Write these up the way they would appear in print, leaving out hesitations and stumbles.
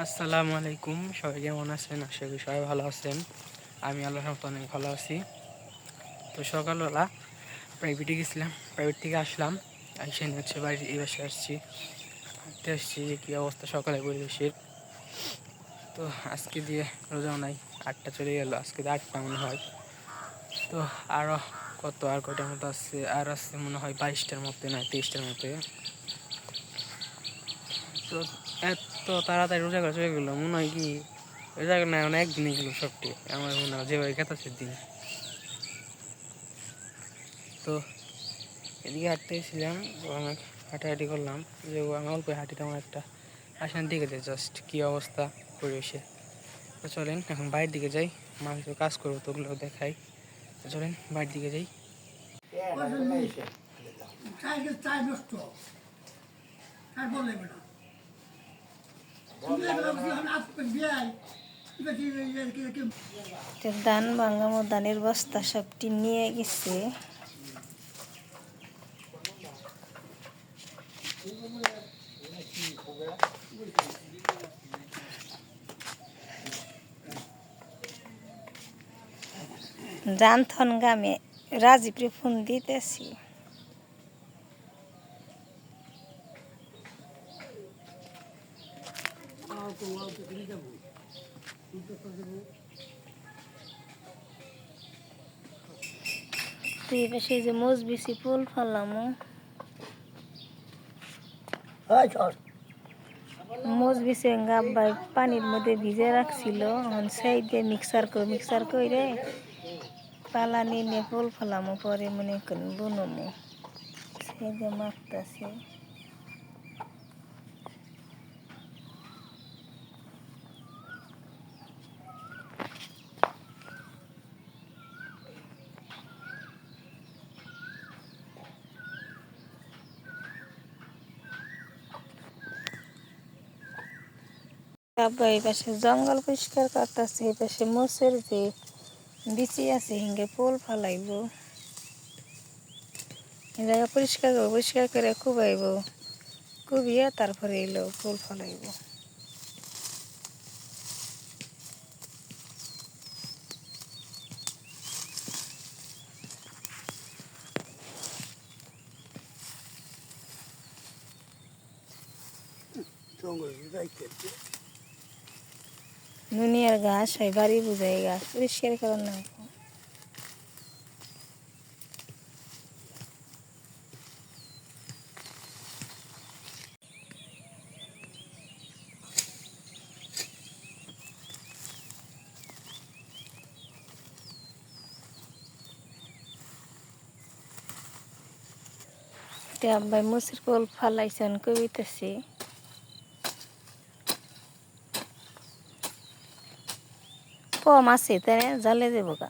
আসসালামু আলাইকুম, সবাই কেমন আছেন? আশা করি সবাই ভালো আছেন। আমি আল্লাহর রহমতে অনেক ভালো আছি। তো সকালবেলা প্রাইভেটে গেছিলাম, প্রাইভেট থেকে আসলাম, এসে হচ্ছে বাড়ি এই বাসায় আসছি, হাঁটতে আসছি যে কী অবস্থা সকালে পরিবেশের। তো আজকে দিয়ে রোজাও নাই, 8টা চলে গেল, আজকে দিয়ে 8টা মনে হয়। তো আরও আর কয়টার মতো আসছে, আর আসছে মনে হয় 22টার মধ্যে, নয় 23টার মধ্যে। তো এত তাড়াতাড়ি রোজা করে চলে গেলো, মনে হয় কি রোজা না মানে একদিনই গেলো সবটি, আমার মনে হয় যেভাবে কেতাসের দিন। তো এদিকে হাঁটতে এসেছিলাম, অনেক হাঁটাহাঁটি করলাম, যে আমার অল্প হাঁটি তেমন একটা আসার দিকে যায়, জাস্ট কী অবস্থা পরিবেশে। তো চলেন এখন বাইরের দিকে যাই, মা কিছু কাজ করবো তো ওগুলো দেখাই। তো চলেন বাইরের দিকে যাই। ধান ভাঙামো, ধানের বস্তা সবটি নিয়ে গেছে। জানথন গ্রামে রাজীবরে ফোন দিতেছি। পাশে যে মজবিসি ফুল ফেলামো, মজবিসি গাব্বাই পানির মধ্যে ভিজে রাখছিল, সেই দিয়ে মিক্সার করে পালা নিয়ে ফুল ফেলামো, পরে মনে করেন বুনমো, সেই দিয়ে মাখতেছে। আব্বা এই পাশে জঙ্গল পরিষ্কার করতেছে, এই পাশে মোষের যে বিচি আছে হিঙ্গে ফুল ফালাইব, এই জায়গা পরিষ্কার করে কুবাইব, কুবিয়ে তারপরে এলো ফুল ফালাইব। নুনিয়ার ঘাস হয়, বাড়ি বুঝাই গাছ পরিষ্কার করার না। আব্বাই মুসির ফুল ফালাইছেন কবিতেছি। কম আছে তাই জালে দেবো গা।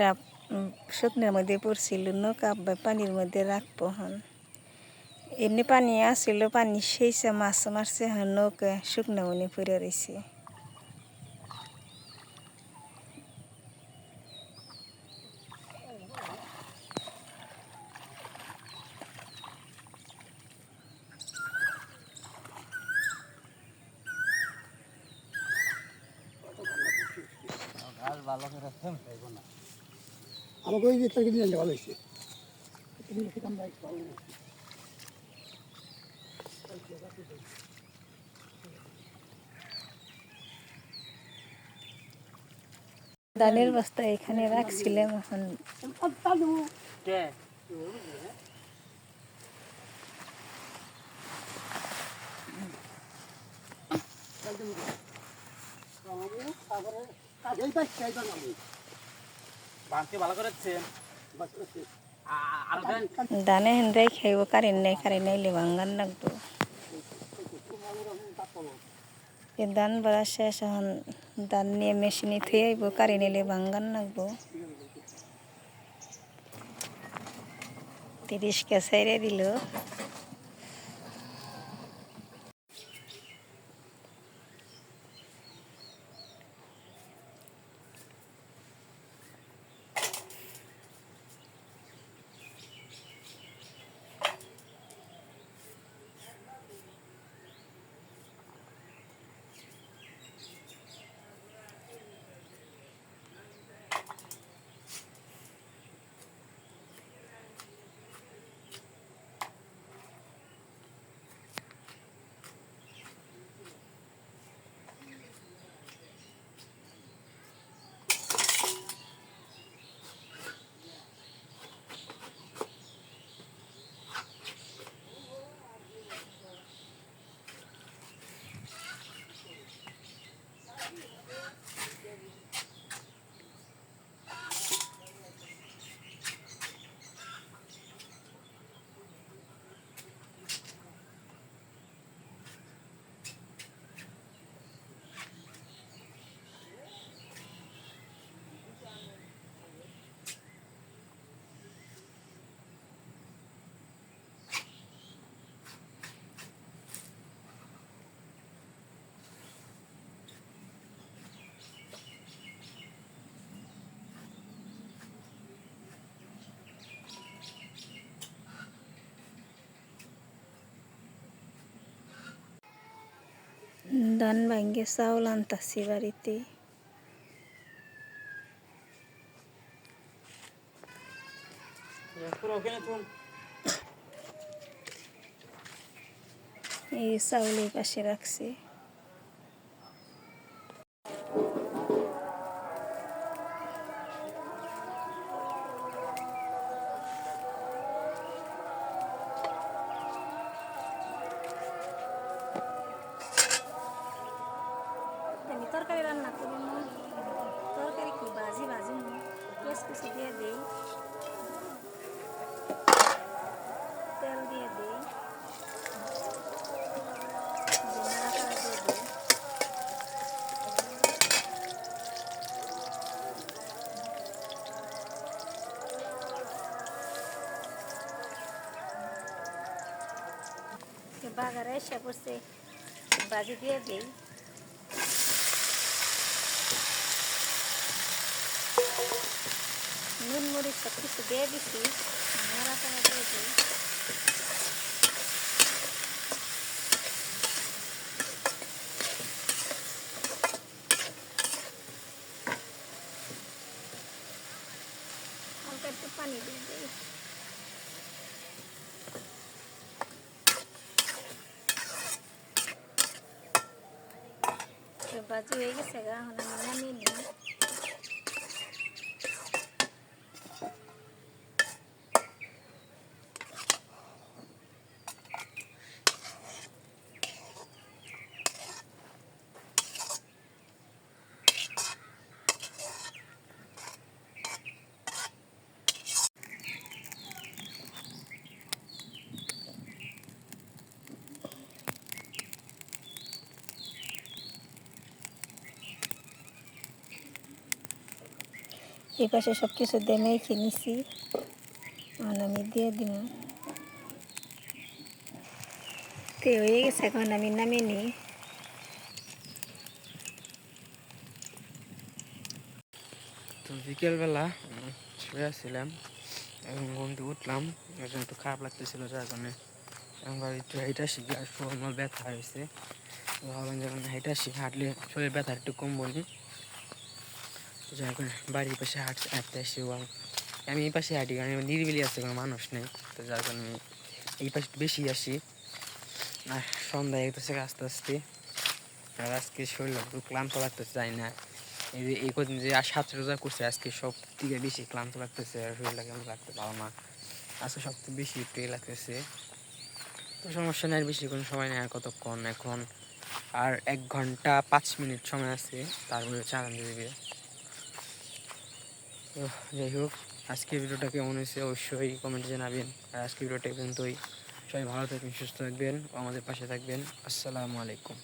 ডাব শুকনোর মধ্যে পড়ছিল, নৌকা আব্বাই পানির মধ্যে রাখবো হন। এমনি পানি আসছিল, পানি সেইছে, মাছ মারছে, হন নৌকা শুকনো মনে পড়ে রয়েছে। আমাকে ওই দিকটা কিনে আনলে ভালো হয়েছে। ধানের বস্তা এখানে রাখছিলাম, এখন ধানে হেনরাই খাইব, কারেন্ট নাই, কারেন্ট নাইলে ভাঙ্গান লাগবো। ধান ভরা শেষ, এখন ধান নিয়ে মেশিনে থুয়ে আইব, কারি নিলে ভাঙ্গান লাগবো। 30কে ছেড়ে দিল। ধান ভাঙ্গে চাউল আনতাছি বাড়িতে। এই চাউল এই পাশে রাখছি। আমি তরকারি রান্না করি না, তরকারি কি ভাজি ভাজি পেঁয়াজ কুচি দিয়ে দিই, তেল দিয়ে দিই, নাড়াচাড়া দিয়ে দিই। বাগারে এসে পড়ছে, ভাজি দিয়ে দিই। নুন মরিচ সব কিছু দিয়ে দিছি, নাড়াচাড়া দিয়ে দিই। হালকা একটু পানি দিয়ে দিই। ভাজি হয়ে গেছে গা, এখন আমি নামিয়ে নিই। এই পাশে সব কিছু দিয়ে মেখে নিছি, এখন আমি দিয়ে দিব। তে হয়ে গেছে, এখন আমি নামিয়ে নিই। তো বিকেলবেলা শুয়ে আসছিলাম, এখন ঘুম থেকে উঠলাম, এখন একটু খারাপ লাগতেছিল, যার কারণে আমার একটু হাইটা শিখি, আর শরীর ব্যথা হয়েছে। ভাবলাম যখন হাইটা শিখে হাঁটলে শরীর ব্যথা একটু কমবো নি, যার কারণে বাড়ির পাশে হাঁটতে আসছি। আমি এই পাশে হাঁটি, কারণ নিরিবিলি আছে, কোনো মানুষ নেই, তো যার কারণে এই পাশে বেশি আসি। আর সন্ধ্যা হইতেছে আস্তে আস্তে, আর আজকে শরীর একটু ক্লান্ত লাগতেছে, যাই না এই যে এই কদিন যে 7 রোজা করছে, আজকে সব থেকে বেশি ক্লান্ত লাগতেছে, আর শরীরটা কেমন লাগতে পারো না, আজকে সবথেকে বেশি একটু লাগতেছে। তো সমস্যা নেই, বেশি কোনো সময় নেই, আর কতক্ষণ, এখন আর 1 ঘন্টা 5 মিনিট সময় আছে, তারপরে চালান দেবে। তো যাই হোক, আজকের ভিডিওটা কেমন হয়েছে অবশ্যই কমেন্টে জানাবেন। আর আজকের ভিডিওটা পর্যন্তই, সবাই ভালো থাকবেন, সুস্থ থাকবেন, আমাদের পাশে থাকবেন। আসসালামু আলাইকুম।